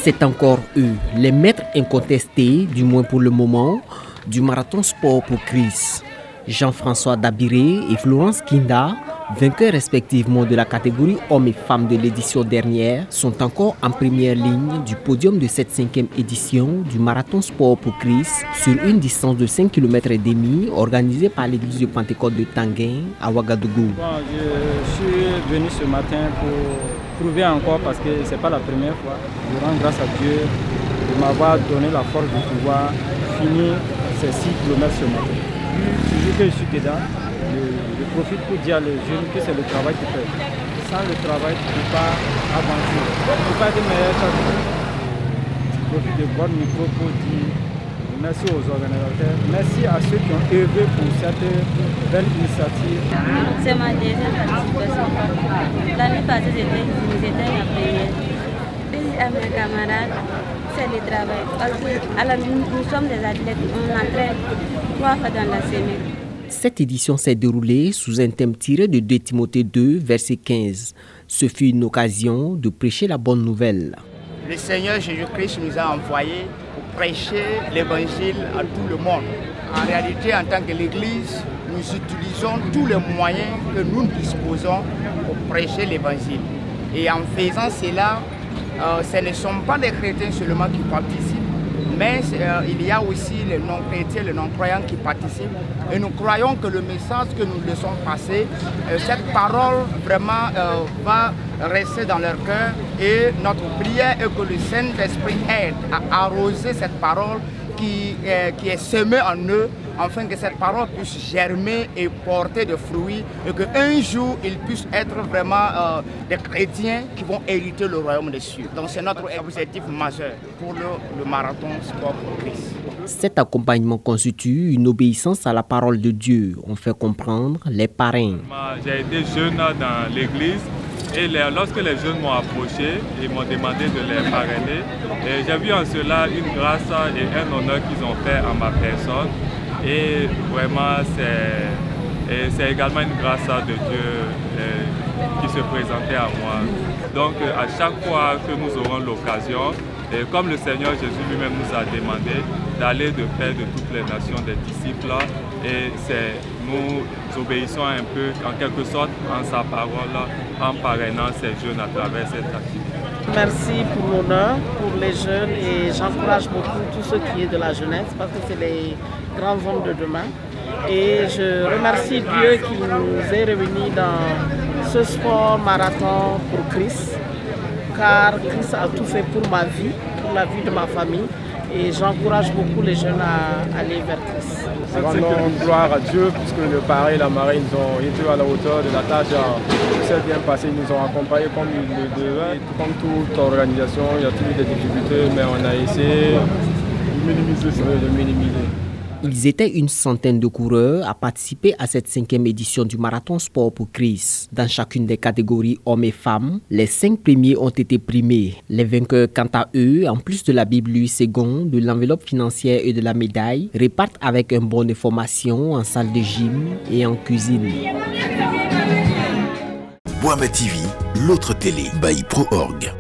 C'est encore eux, les maîtres incontestés, du moins pour le moment, du marathon sport pour Chris. Jean-François Dabiré et Florence Kinda, vainqueurs respectivement de la catégorie hommes et femmes de l'édition dernière, sont encore en première ligne du podium de cette 5e édition du marathon sport pour Chris sur une distance de 5,5 km organisée par l'église de Pentecôte de Tanguin à Ouagadougou. Je suis venu ce matin pour prouver encore, parce que ce n'est pas la première fois. Je rends grâce à Dieu de m'avoir donné la force de pouvoir finir ces 6 km ce matin. Toujours que je suis dedans, je profite pour dire aux jeunes que c'est le travail qui fait. Sans le travail, tu ne peux pas avancer. Tu ne peux pas être meilleur chaque jour. Je profite de votre micro pour dire merci aux organisateurs, merci à ceux qui ont œuvré pour cette belle initiative. C'est ma deuxième participation. L'année passée, j'étais la première. Et à mes camarades, c'est le travail. Parce que nous sommes des athlètes, on entraîne 3 fois dans la semaine. Cette édition s'est déroulée sous un thème tiré de 2 Timothée 2, verset 15. Ce fut une occasion de prêcher la bonne nouvelle. Le Seigneur Jésus-Christ nous a envoyés pour prêcher l'évangile à tout le monde. En réalité, en tant que l'Église, nous utilisons tous les moyens que nous disposons pour prêcher l'évangile. Et en faisant cela, ce ne sont pas les chrétiens seulement qui participent, mais il y a aussi les non-chrétiens, les non-croyants qui participent. Et nous croyons que le message que nous laissons passer, cette parole vraiment va rester dans leur cœur. Et notre prière est que le Saint-Esprit aide à arroser cette parole qui est semée en eux, afin que cette parole puisse germer et porter des fruits, et qu'un jour, ils puissent être vraiment des chrétiens qui vont hériter le royaume des cieux. Donc c'est notre objectif majeur pour le marathon sport pour Christ. Cet accompagnement constitue une obéissance à la parole de Dieu, on fait comprendre les parrains. J'ai été jeune dans l'église. Et lorsque les jeunes m'ont approché, ils m'ont demandé de les parrainer. Et j'ai vu en cela une grâce et un honneur qu'ils ont fait à ma personne. Et vraiment, c'est également une grâce de Dieu qui se présentait à moi. Donc, à chaque fois que nous aurons l'occasion, et comme le Seigneur Jésus lui-même nous a demandé d'aller de faire de toutes les nations des disciples, et nous obéissons un peu, en quelque sorte, en sa parole, en parrainant ces jeunes à travers cette activité. Merci pour l'honneur, pour les jeunes, et j'encourage beaucoup tous ceux qui sont de la jeunesse, parce que c'est les grands hommes de demain. Et je remercie Dieu qui nous ait réunis dans ce sport marathon pour Christ, car Christ a tout fait pour ma vie, pour la vie de ma famille. Et j'encourage beaucoup les jeunes à aller vers Christ. Rendons gloire à Dieu, puisque le parrain et la marraine ont été à la hauteur de la tâche. Tout s'est bien passé, ils nous ont accompagnés comme ils le devaient. Comme toute organisation, il y a toujours des difficultés, mais on a essayé de minimiser. Ils étaient une centaine de coureurs à participer à cette 5e édition du marathon sport pour Christ. Dans chacune des catégories hommes et femmes, les 5 premiers ont été primés. Les vainqueurs, quant à eux, en plus de la Bible Louis II, de l'enveloppe financière et de la médaille, repartent avec un bon de formation en salle de gym et en cuisine. Boama TV, l'autre télé by ProOrg.